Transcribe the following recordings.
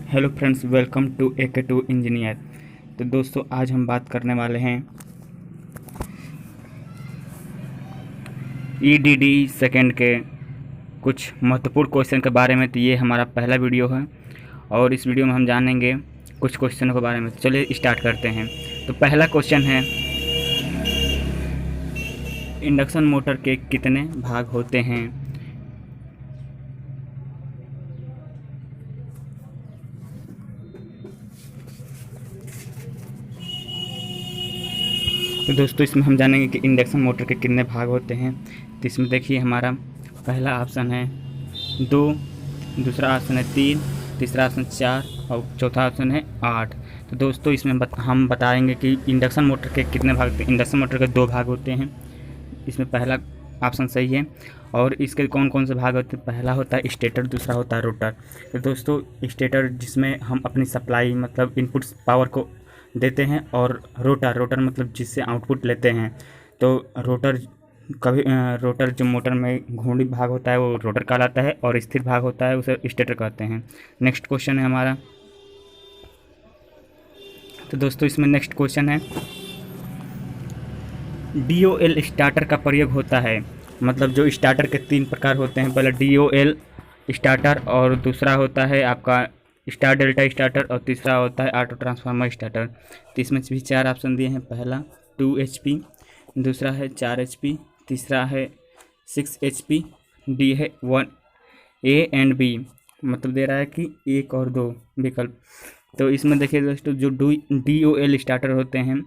Hello friends, welcome to AK2 engineer. तो दोस्तों, आज हम बात करने वाले हैं EDD सेकेंड के कुछ महत्वपूर्ण क्वेश्चन के बारे में। तो ये हमारा पहला वीडियो है और इस वीडियो में हम जानेंगे कुछ क्वेश्चनों के बारे में। चलिए स्टार्ट करते हैं। तो पहला क्वेश्चन है, इंडक्शन मोटर के कितने भाग होते हैं? तो दोस्तों, इसमें हम जानेंगे कि इंडक्शन मोटर के कितने भाग होते हैं। तो इसमें देखिए, हमारा पहला ऑप्शन है 2, दूसरा ऑप्शन है 3, तीसरा ऑप्शन 4 और चौथा ऑप्शन है 8। तो दोस्तों, इसमें हम बताएंगे कि इंडक्शन मोटर के कितने भाग होते हैं। इंडक्शन मोटर के 2 भाग होते हैं। इसमें पहला ऑप्शन सही है। और इसके कौन कौन से भाग होते हैं? पहला होता है स्टेटर, दूसरा होता है रोटर। तो दोस्तों, स्टेटर जिसमें हम अपनी सप्लाई मतलब इनपुट पावर को देते हैं, और रोटर मतलब जिससे आउटपुट लेते हैं। तो रोटर जो मोटर में घूर्णी भाग होता है वो रोटर कहलाता है, और स्थिर भाग होता है उसे स्टेटर कहते हैं। नेक्स्ट क्वेश्चन है हमारा। तो दोस्तों, इसमें नेक्स्ट क्वेश्चन है, DOL स्टार्टर का प्रयोग होता है। मतलब जो स्टार्टर के 3 प्रकार होते हैं। पहला DOL स्टार्टर, और दूसरा होता है आपका स्टार डेल्टा स्टार्टर, और तीसरा होता है ऑटो ट्रांसफार्मर स्टार्टर। तो इसमें भी 4 ऑप्शन दिए हैं। पहला 2 HP, दूसरा है 4 HP, तीसरा है 6 HP, डी है 1 A एंड B। मतलब दे रहा है कि 1 और 2 विकल्प। तो इसमें देखिए दोस्तों, जो DOL स्टार्टर होते हैं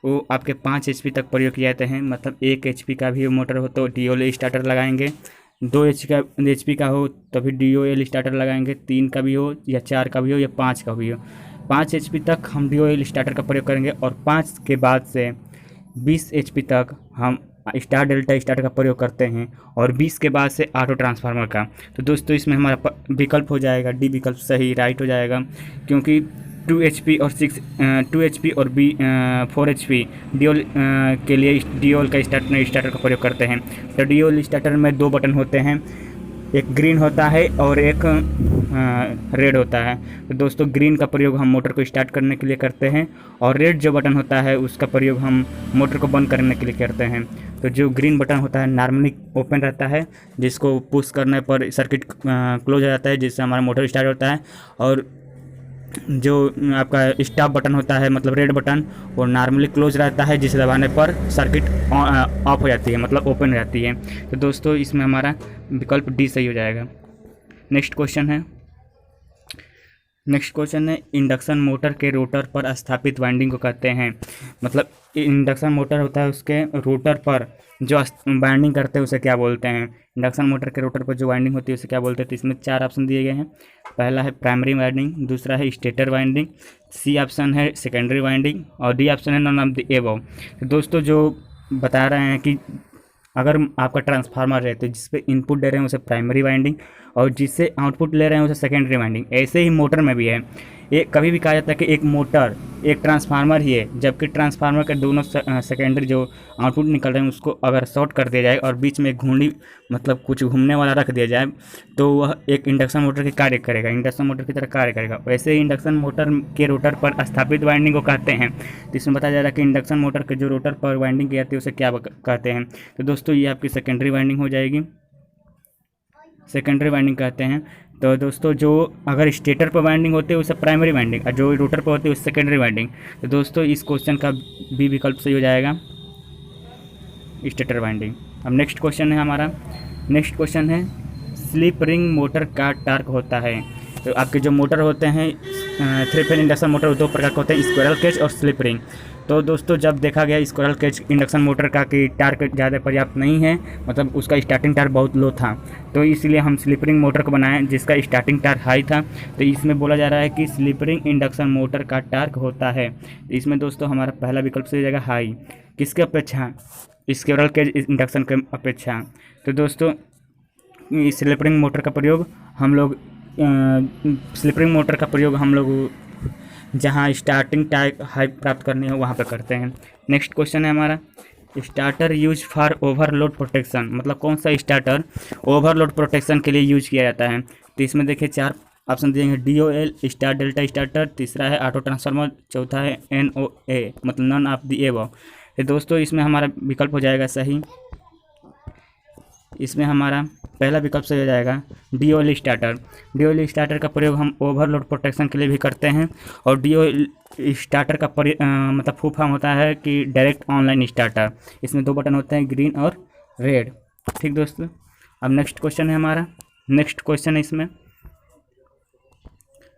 वो आपके 5 HP तक प्रयोग किए जाते हैं। मतलब 1 HP का भी मोटर हो तो DOL स्टार्टर लगाएंगे, 2 HP का हो तभी DOL स्टार्टर लगाएंगे, 3 का भी हो या 4 का भी हो या 5 का भी हो। 5 HP तक हम DOL स्टार्टर का प्रयोग करेंगे, और 5 के बाद से 20 HP तक हम स्टार डेल्टा स्टार्टर का प्रयोग करते हैं, और 20 के बाद से ऑटो ट्रांसफार्मर का। तो दोस्तों, इसमें हमारा विकल्प हो जाएगा डी विकल्प सही राइट हो जाएगा, क्योंकि 2 HP और 4 HP DOL के लिए DOL का स्टार्टर का प्रयोग करते हैं। तो DOL स्टार्टर में 2 बटन होते हैं, एक ग्रीन होता है और एक रेड होता है। तो दोस्तों, ग्रीन का प्रयोग हम मोटर को स्टार्ट करने के लिए करते हैं, और रेड जो बटन होता है उसका प्रयोग हम मोटर को बंद करने के लिए करते हैं। तो जो ग्रीन बटन होता है नॉर्मली ओपन रहता है, जिसको पुश करने पर सर्किट क्लोज हो जाता है, जिससे हमारा मोटर स्टार्ट होता है। और जो आपका स्टॉप बटन होता है मतलब रेड बटन, वो नॉर्मली क्लोज रहता है, जिसे दबाने पर सर्किट ऑफ हो जाती है, मतलब ओपन रहती है। तो दोस्तों, इसमें हमारा विकल्प डी सही हो जाएगा। नेक्स्ट क्वेश्चन है, इंडक्शन मोटर के रोटर पर स्थापित वाइंडिंग को कहते हैं। मतलब इंडक्शन मोटर होता है, उसके रोटर पर जो वाइंडिंग करते हैं उसे क्या बोलते हैं? इंडक्शन मोटर के रोटर पर जो वाइंडिंग होती है उसे क्या बोलते हैं? तो इसमें 4 ऑप्शन दिए गए हैं। पहला है प्राइमरी वाइंडिंग, दूसरा है स्टेटर वाइंडिंग, सी ऑप्शन है सेकेंडरी वाइंडिंग, और डी ऑप्शन है नॉन ऑफ द एबव। तो दोस्तों, जो बता रहे हैं कि अगर आपका ट्रांसफार्मर है तो जिस पे इनपुट दे रहे हैं उसे प्राइमरी वाइंडिंग, और जिससे आउटपुट ले रहे हैं उसे सेकेंडरी वाइंडिंग। ऐसे ही मोटर में भी है। ये कभी भी कहा जाता है कि एक मोटर एक ट्रांसफार्मर ही है, जबकि ट्रांसफार्मर के दोनों सेकेंडरी जो आउटपुट निकल रहे हैं उसको अगर शॉर्ट कर दिया जाए और बीच में घूर्णी मतलब कुछ घूमने वाला रख दिया जाए तो वह एक इंडक्शन मोटर के कार्य करेगा, इंडक्शन मोटर की तरह कार्य करेगा। वैसे ही इंडक्शन मोटर के रोटर पर स्थापित वाइंडिंग को कहते हैं। तो इसमें बताया जा रहा है कि इंडक्शन मोटर के जो रोटर पर वाइंडिंग की जाती है उसे क्या कहते हैं? तो दोस्तों, ये आपकी सेकेंडरी वाइंडिंग हो जाएगी, सेकेंडरी वाइंडिंग कहते हैं। तो दोस्तों, जो अगर स्टेटर पर वाइंडिंग होती है उसे प्राइमरी वाइंडिंग, और जो रोटर पर होती है उसे सेकेंडरी वाइंडिंग। तो दोस्तों, इस क्वेश्चन का बी विकल्प सही हो जाएगा, स्टेटर वाइंडिंग। अब नेक्स्ट क्वेश्चन है हमारा। नेक्स्ट क्वेश्चन है, स्लिप रिंग मोटर का टार्क होता है। तो आपके जो मोटर होते हैं 3 फेज इंडक्शन मोटर 2 प्रकार के होते हैं, स्क्विरल केज और स्लिप रिंग। तो दोस्तों, जब देखा गया स्क्विरल केज इंडक्शन मोटर का कि टार्क ज़्यादा पर्याप्त नहीं है, मतलब उसका स्टार्टिंग टार्क बहुत लो था, तो इसलिए हम स्लिप रिंग मोटर को बनाएं जिसका स्टार्टिंग टार्क हाई था। तो इसमें बोला जा रहा है कि स्लिप रिंग इंडक्शन मोटर का टार्क होता है। इसमें दोस्तों, हमारा पहला विकल्प सही हो जाएगा हाई। किसके अपेक्षा? स्क्विरल केज इंडक्शन के अपेक्षा। तो दोस्तों, स्लिप रिंग मोटर का प्रयोग हम लोग जहाँ स्टार्टिंग टाइप हाई प्राप्त करनी हो वहाँ पर करते हैं। नेक्स्ट क्वेश्चन है हमारा, starter use for overload protection. मतलब कौन सा स्टार्टर ओवरलोड प्रोटेक्शन के लिए यूज किया जाता है? तो इसमें देखिए 4 ऑप्शन दिएंगे DOL स्टार डेल्टा स्टार्टर, तीसरा है ऑटो ट्रांसफार्मर, चौथा है NOA मतलब नॉन ऑफ दी एबव। तो दोस्तों इसमें हमारा विकल्प हो जाएगा सही, इसमें हमारा पहला विकल्प सही हो जाएगा DOL स्टार्टर। DOL स्टार्टर का प्रयोग हम ओवरलोड प्रोटेक्शन के लिए भी करते हैं, और DOL स्टार्टर का मतलब फुल फॉर्म होता है कि डायरेक्ट ऑनलाइन स्टार्टर। इसमें 2 बटन होते हैं, ग्रीन और रेड। ठीक दोस्तों, अब नेक्स्ट क्वेश्चन है हमारा, नेक्स्ट क्वेश्चन है इसमें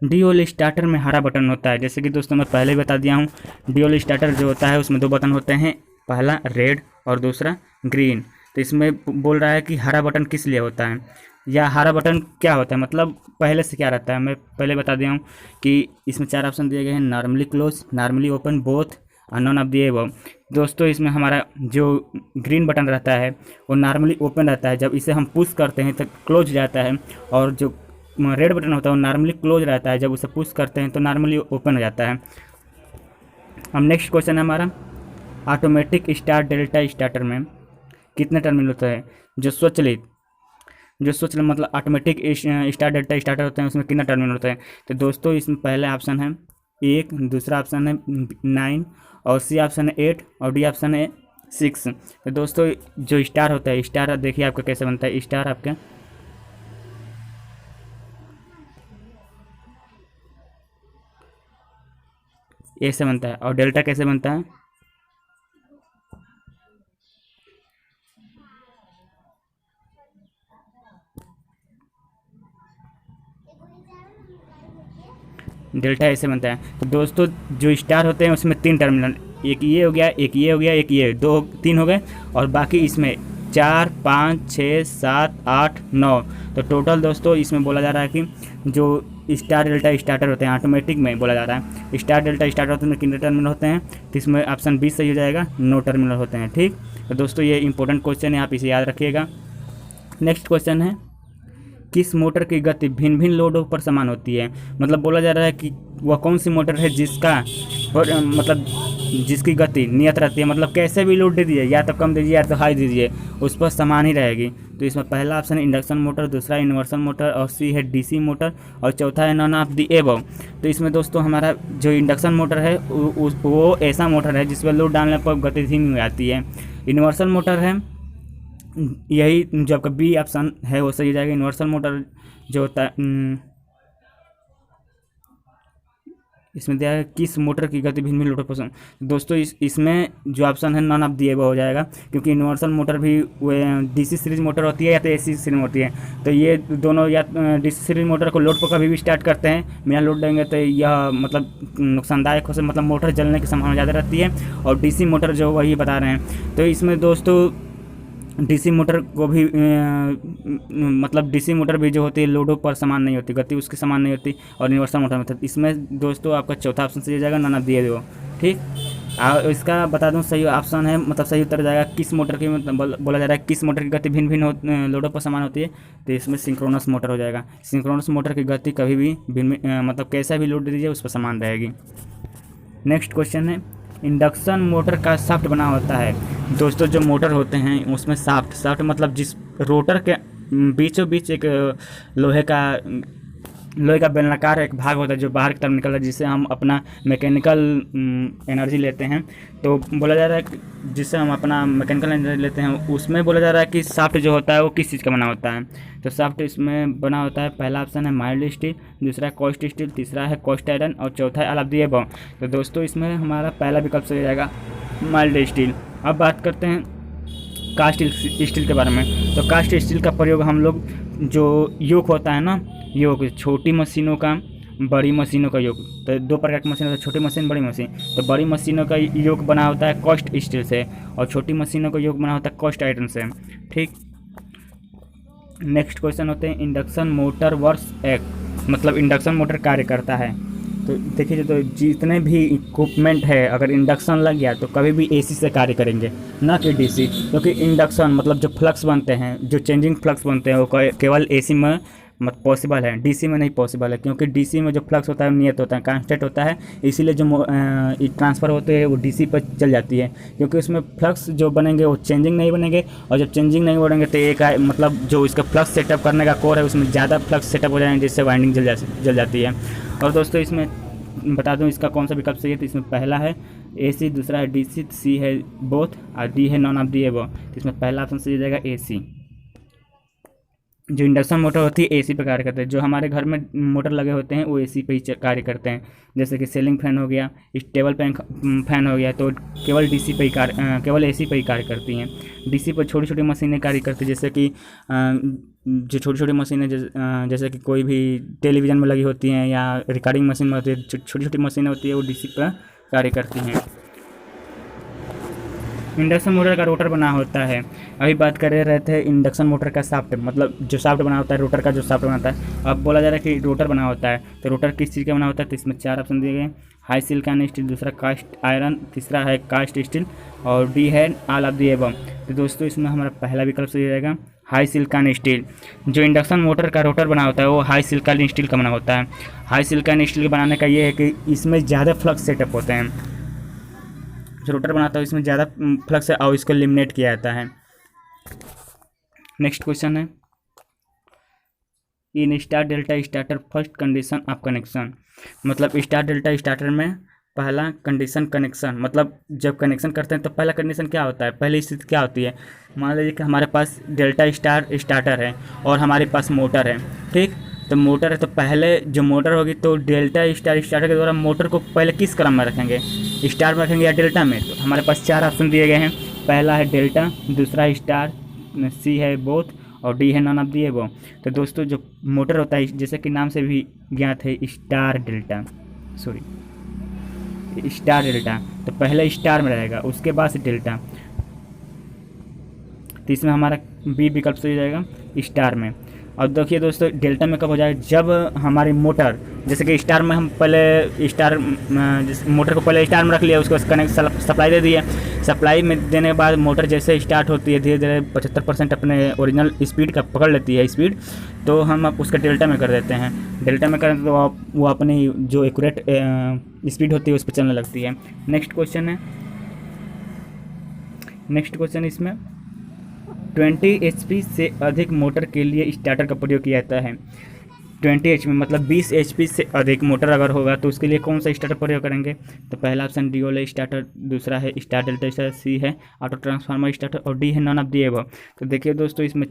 DOL स्टार्टर में हरा बटन होता है। जैसे कि दोस्तों मैं पहले ही बता दिया हूँ, DOL स्टार्टर जो होता है उसमें 2 बटन होते हैं, पहला रेड और दूसरा ग्रीन। तो इसमें बोल रहा है कि हरा बटन किस लिए होता है, या हरा बटन क्या होता है, मतलब पहले से क्या रहता है। मैं पहले बता दिया हूँ कि इसमें 4 ऑप्शन दिए गए हैं, normally close, normally open, both और नॉन ऑफ द एबव। दोस्तों इसमें हमारा जो ग्रीन बटन रहता है वो नॉर्मली ओपन रहता है, जब इसे हम पुश करते हैं तो क्लोज जाता है, और जो रेड बटन होता है वो नॉर्मली क्लोज रहता है, जब उसे पुश करते हैं तो नॉर्मली ओपन हो जाता है। अब नेक्स्ट क्वेश्चन है हमारा, ऑटोमेटिक स्टार डेल्टा स्टार्टर में कितने टर्मिनल होते हैं। जो स्वचालित मतलब ऑटोमेटिक स्टार डेल्टा स्टार्टर होते हैं उसमें कितना टर्मिनल होता है। तो दोस्तों इसमें पहला ऑप्शन है 1, दूसरा ऑप्शन है 9, और सी ऑप्शन है 8, और डी ऑप्शन है 6। तो दोस्तों जो स्टार होता है, स्टार देखिए आपका कैसे बनता है, स्टार आपके ए से बनता है, और डेल्टा कैसे बनता है, डेल्टा ऐसे बनता है। तो दोस्तों जो स्टार होते हैं उसमें 3 टर्मिनल, एक ये हो गया, एक ये हो गया, एक ये, 2 3 हो गए, और बाकी इसमें 4 5 6 7 8 9। तो टोटल दोस्तों इसमें बोला जा रहा है कि जो स्टार डेल्टा स्टार्टर होते हैं ऑटोमेटिक में बोला जा रहा है, स्टार डेल्टा स्टार्टर होते हैं कितने टर्मिनल होते हैं। तो इसमें ऑप्शन 20 सही हो जाएगा, 9 टर्मिनल होते हैं। ठीक, तो दोस्तों ये इंपॉर्टेंट क्वेश्चन है, आप इसे याद रखिएगा। नेक्स्ट क्वेश्चन है, किस मोटर की गति भिन्न भिन्न लोडों पर समान होती है। मतलब बोला जा रहा है कि वह कौन सी मोटर है जिसका मतलब जिसकी गति नियत रहती है, मतलब कैसे भी लोड दे दीजिए, या तो कम दीजिए या तो हाई दीजिए, उस पर समान ही रहेगी। तो इसमें पहला ऑप्शन है इंडक्शन मोटर, दूसरा यूनिवर्सल मोटर, और सी है डीसी मोटर, और चौथा है नॉन ऑफ द एबव। तो इसमें दोस्तों हमारा जो इंडक्शन मोटर है वो ऐसा मोटर है जिसमें लोड डालने पर गति धीमी हो जाती है। यूनिवर्सल मोटर है, यही जो आपका बी ऑप्शन है वो सही हो जाएगा। यूनिवर्सल मोटर जो होता है, इसमें दिया है किस मोटर की गति भिन्न भिन्न लोडों पर पसंद। दोस्तों इसमें जो ऑप्शन है नॉन ऑफ दी एबव हो जाएगा, क्योंकि यूनिवर्सल मोटर भी डीसी सीरीज मोटर होती है या तो एसी सीरीज होती है। तो ये दोनों, या डीसी सीरीज मोटर को लोड पर कभी भी स्टार्ट करते हैं, बिना लोड देंगे तो यह मतलब नुकसानदायक हो सकता, मतलब मोटर जलने की संभावना ज़्यादा रहती है। और डीसी मोटर जो वही बता रहे हैं। तो इसमें दोस्तों डीसी मोटर को भी मतलब डीसी मोटर भी जो होती है लोडों पर समान नहीं होती, गति उसकी समान नहीं होती, और यूनिवर्सल मोटर में। इसमें दोस्तों आपका चौथा ऑप्शन सही हो जाएगा, नॉन ऑफ द एबव। ठीक, इसका बता दूं सही ऑप्शन है, मतलब सही उत्तर जाएगा किस मोटर की, मतलब बोला जा रहा है किस मोटर की गति भिन्न भिन्न लोडों पर समान होती है। तो इसमें सिंक्रोनस मोटर हो जाएगा। सिंक्रोनस मोटर की गति कभी भी भिन्न मतलब कैसा भी लोड दे दीजिए उस पर समान रहेगी। नेक्स्ट क्वेश्चन है, इंडक्शन मोटर का शाफ्ट बना होता है। दोस्तों जो मोटर होते हैं उसमें शाफ्ट मतलब जिस रोटर के बीचों बीच एक लोहे का बेलनाकार एक भाग होता है जो बाहर की तरफ निकलता है, जिससे हम अपना मैकेनिकल एनर्जी लेते हैं। तो बोला जा रहा है कि जिससे हम अपना मैकेनिकल एनर्जी लेते हैं, उसमें बोला जा रहा है कि शाफ्ट जो होता है वो किस चीज़ का बना होता है। तो शाफ्ट इसमें बना होता है, पहला ऑप्शन है माइल्ड स्टील, दूसरा है कॉस्ट स्टील, तीसरा है कॉस्ट आयरन, और चौथा है ऑल ऑफ द एबव। तो दोस्तों इसमें हमारा पहला विकल्प सही जाएगा माइल्ड स्टील। अब बात करते हैं कास्ट स्टील के बारे में। तो कास्ट स्टील का प्रयोग हम लोग जो योक होता है ना, योक छोटी मशीनों का, बड़ी मशीनों का योक, तो 2 प्रकार की मशीन होता है, छोटी मशीन बड़ी मशीन। तो बड़ी मशीनों का योक बना होता है कॉस्ट स्टील से, और छोटी मशीनों का योक बना होता है कॉस्ट आयरन से। ठीक, नेक्स्ट क्वेश्चन होते हैं, इंडक्शन मोटर वर्क्स एक्ट, मतलब इंडक्शन मोटर कार्य करता है। तो देखिए, तो जितने भी इक्विपमेंट है अगर इंडक्शन लग गया तो कभी भी एसी से कार्य करेंगे, ना कि डीसी, क्योंकि इंडक्शन मतलब जो फ्लक्स बनते हैं, जो चेंजिंग फ्लक्स बनते हैं वो केवल एसी में मत पॉसिबल है, डीसी में नहीं पॉसिबल है, क्योंकि डीसी में जो फ्लक्स होता है नियत होता है, कांस्टेंट होता है, इसीलिए जो ट्रांसफ़र होते हैं वो डीसी पर चल जाती है, क्योंकि उसमें फ्लक्स जो बनेंगे वो चेंजिंग नहीं बनेंगे, और जब चेंजिंग नहीं बनेंगे तो एक मतलब जो इसका फ्लक्स सेटअप करने का कोर है उसमें ज़्यादा फ्लक्स सेटअप हो जाएंगे, जिससे वाइंडिंग जल जाती है। और दोस्तों इसमें बता दूं इसका कौन सा विकल्प सही है, तो इसमें पहला है AC, दूसरा है DC, C है बोथ और D है नॉन ऑफ दी एबव। तो इसमें पहला ऑप्शन सही हो जाएगा AC। जो इंडक्शन मोटर होती है AC पे कार्य करते हैं, जो हमारे घर में मोटर लगे होते हैं वो AC पे ही कार्य करते हैं, जैसे कि सीलिंग फैन हो गया, टेबल फैन हो गया, तो केवल DC पे ही केवल AC पे ही कार्य करती हैं। DC पर छोटी छोटी मशीनें कार्य करती हैं, जैसे कि जो छोटी छोटी मशीनें जैसे कि कोई भी टेलीविज़न में लगी होती हैं या रिकॉर्डिंग मशीन में होती है, छोटी छोटी मशीनें होती है वो DC पर कार्य करती हैं। इंडक्शन मोटर का रोटर बना होता है, अभी बात कर रहे थे इंडक्शन मोटर का शाफ्ट, मतलब जो शाफ्ट बना होता है, रोटर का जो शाफ्ट बनाता है। अब बोला जा रहा है कि रोटर बना होता है, तो रोटर किस चीज़ का बना होता है, तो इसमें 4 ऑप्शन दिए गए, हाई सिलिकॉन स्टील, दूसरा कास्ट आयरन, तीसरा है कास्ट स्टील और D है ऑल ऑफ दी एबव। तो दोस्तों इसमें हमारा पहला विकल्प सही रहेगा हाई सिलिकॉन स्टील। जो इंडक्शन मोटर का रोटर बना होता है वो हाई सिलिकॉन स्टील का बना होता है। हाई सिलिकॉन स्टील के बनाने का ये है कि इसमें ज़्यादा फ्लक्स सेटअप होते हैं, जो रोटर बनाता है इसमें ज़्यादा फ्लक्स है और इसको एलिमिनेट किया जाता है। नेक्स्ट क्वेश्चन है, in star delta starter first condition of connection, मतलब स्टार डेल्टा स्टार्टर में पहला कंडीशन कनेक्शन, मतलब जब कनेक्शन करते हैं तो पहला कंडीशन क्या होता है, पहली स्थिति क्या होती है। मान लीजिए कि हमारे पास डेल्टा स्टार स्टार्टर है और हमारे पास मोटर है, ठीक, तो मोटर है तो पहले जो मोटर होगी तो डेल्टा स्टार स्टार्टर के द्वारा मोटर को पहले किस क्रम में रखेंगे, स्टार में रखेंगे या डेल्टा में। तो हमारे पास 4 ऑप्शन दिए गए हैं, पहला है डेल्टा, दूसरा स्टार, C है बोथ और D है नॉन ऑफ दी एबव। तो दोस्तों जो मोटर होता है जैसे कि नाम से भी ज्ञात है स्टार डेल्टा, तो पहले स्टार में रहेगा उसके बाद डेल्टा, तो इसमें हमारा B विकल्प सही हो जाएगा स्टार में। और देखिए दोस्तों डेल्टा में कब हो जाएगा, जब हमारी मोटर जैसे कि स्टार में हम पहले मोटर को पहले स्टार में रख लिया, उसको कनेक्ट सप्लाई दे दिए, सप्लाई में देने के बाद मोटर जैसे स्टार्ट होती है धीरे धीरे 75% अपने ओरिजिनल स्पीड का पकड़ लेती है स्पीड, तो हम अब उसका डेल्टा में कर देते हैं। डेल्टा में करें तो वो अपनी जो एक्यूरेट स्पीड होती है उस पर चलने लगती है। नेक्स्ट क्वेश्चन इसमें 20 HP से अधिक मोटर के लिए स्टार्टर का प्रयोग किया जाता है। 20 HP मतलब 20 HP से अधिक मोटर अगर होगा तो उसके लिए कौन सा स्टार्टर प्रयोग करेंगे, तो पहला ऑप्शन DOL स्टार्टर, दूसरा है स्टार डेल्टा स्टार्टर, C है ऑटो ट्रांसफार्मर स्टार्टर और D है नॉन ऑफ दी एबव। तो देखिए दोस्तों इसमें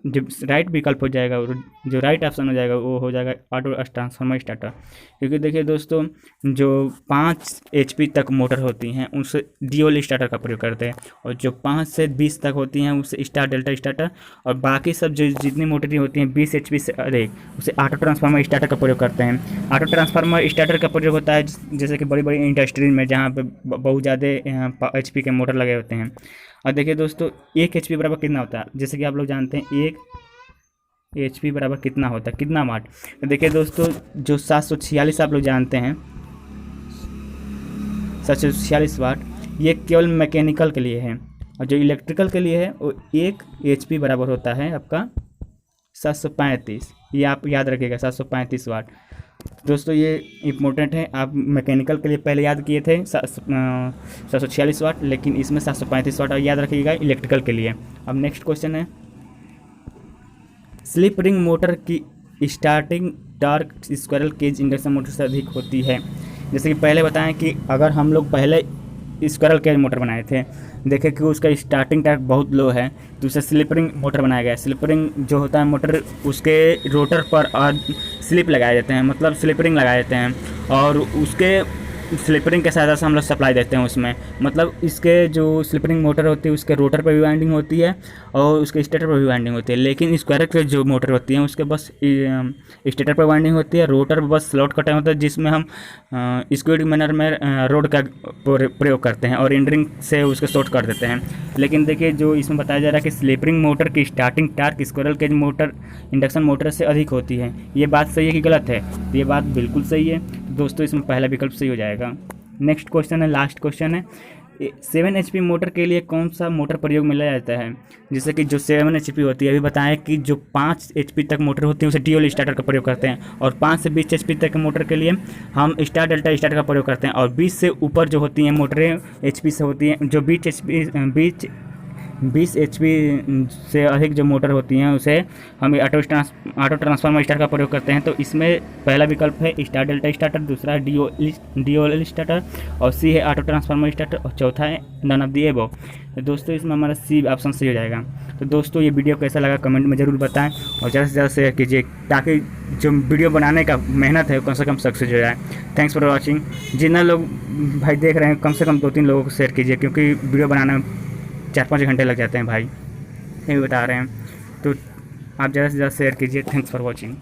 जो राइट विकल्प हो जाएगा, जो राइट ऑप्शन हो जाएगा वो हो जाएगा ऑटो ट्रांसफार्मर स्टार्टर, क्योंकि देखिए दोस्तों जो 5 HP तक मोटर होती हैं उनसे DOL स्टार्टर का प्रयोग करते हैं, और जो 5 से 20 तक होती हैं उससे स्टार डेल्टा स्टार्टर, और बाकी सब जो जितनी मोटरें होती हैं 20 HP से अधिक उसे ऑटो ट्रांसफार्मर स्टार्टर का प्रयोग करते हैं। ऑटो ट्रांसफार्मर स्टार्टर का प्रयोग होता है जैसे कि बड़ी बड़ी इंडस्ट्री में जहाँ पे बहुत ज़्यादा HP के मोटर लगे होते हैं। और देखिए दोस्तों 1 HP बराबर कितना होता है, जैसे कि आप लोग जानते हैं 1 HP बराबर कितना होता है, कितना वाट। तो देखिए दोस्तों जो 746 आप लोग जानते हैं 746 वाट, ये केवल मैकेनिकल के लिए है, और जो इलेक्ट्रिकल के लिए है वो 1 HP बराबर होता है आपका 735, ये आप याद रखिएगा 735 वाट। दोस्तों ये इम्पोर्टेंट है, आप मैकेनिकल के लिए पहले याद किए थे 746 वाट, लेकिन इसमें 735 वाट याद रखिएगा इलेक्ट्रिकल के लिए। अब नेक्स्ट क्वेश्चन है, स्लिप रिंग मोटर की starting torque squirrel cage induction motor से अधिक होती है। जैसे कि पहले बताएं कि अगर हम लोग पहले स्क्विरल केज मोटर बनाए थे, देखें कि उसका स्टार्टिंग टॉर्क बहुत लो है, तो उसे स्लिप रिंग मोटर बनाया गया है। स्लिप रिंग जो होता है मोटर उसके रोटर पर और स्लिप लगाए जाते हैं, मतलब स्लिप रिंग लगाए जाते हैं, और उसके स्लिप रिंग के सहायता से हम लोग सप्लाई देते हैं उसमें, मतलब इसके जो स्लिप रिंग मोटर होती है उसके रोटर पर भी वाइंडिंग होती है और उसके स्टेटर पर भी वाइंडिंग होती है, लेकिन स्क्वायर के जो मोटर होती हैं उसके बस स्टेटर पर वाइंडिंग होती है, रोटर पर बस स्लॉट कटा होता है जिसमें हम स्क्विड मैनर में रोड का प्रयोग करते हैं और एंडरिंग से उसको शॉर्ट कर देते हैं। लेकिन देखिए जो इसमें बताया जा रहा है कि स्लिप रिंग मोटर की starting torque squirrel cage motor induction motor से अधिक होती है, ये बात सही है कि गलत है, तो ये बात बिल्कुल सही है। दोस्तों इसमें पहला विकल्प सही हो जाएगा। नेक्स्ट क्वेश्चन है, लास्ट क्वेश्चन है, 7 HP मोटर के लिए कौन सा मोटर प्रयोग में लाया जाता है? जैसे कि जो 7 HP होती है, अभी बताएं कि जो 5 HP तक मोटर होती है उसे ड्यूल स्टार्टर का प्रयोग करते हैं, और 5 से 20 HP तक के मोटर के लिए हम स्टार डेल्टा स्टार्टर का प्रयोग करते हैं, और 20 से ऊपर जो होती हैं मोटरें HP से होती हैं, जो 20 HP से अधिक जो मोटर होती हैं उसे हम ऑटो ट्रांसफार्मर स्टार्टर का प्रयोग करते हैं। तो इसमें पहला विकल्प है स्टार डेल्टा स्टार्टर, दूसरा है DOL स्टार्टर, और सी है ऑटो ट्रांसफार्मर स्टार्टर, और चौथा है नन ऑफ द अबव। तो दोस्तों इसमें हमारा सी ऑप्शन सही हो जाएगा। तो दोस्तों ये वीडियो कैसा लगा कमेंट में ज़रूर बताएं, और ज़्यादा से ज़्यादा शेयर कीजिए ताकि जो वीडियो बनाने का मेहनत है कम से कम सक्सेस हो जाए। Thanks for watching. जितना लोग भाई देख रहे हैं कम से कम 2-3 लोगों को शेयर कीजिए, क्योंकि वीडियो बनाने में 4-5 घंटे लग जाते हैं भाई, ये भी बता रहे हैं। तो आप ज़्यादा से ज़्यादा शेयर कीजिए। Thanks for watching.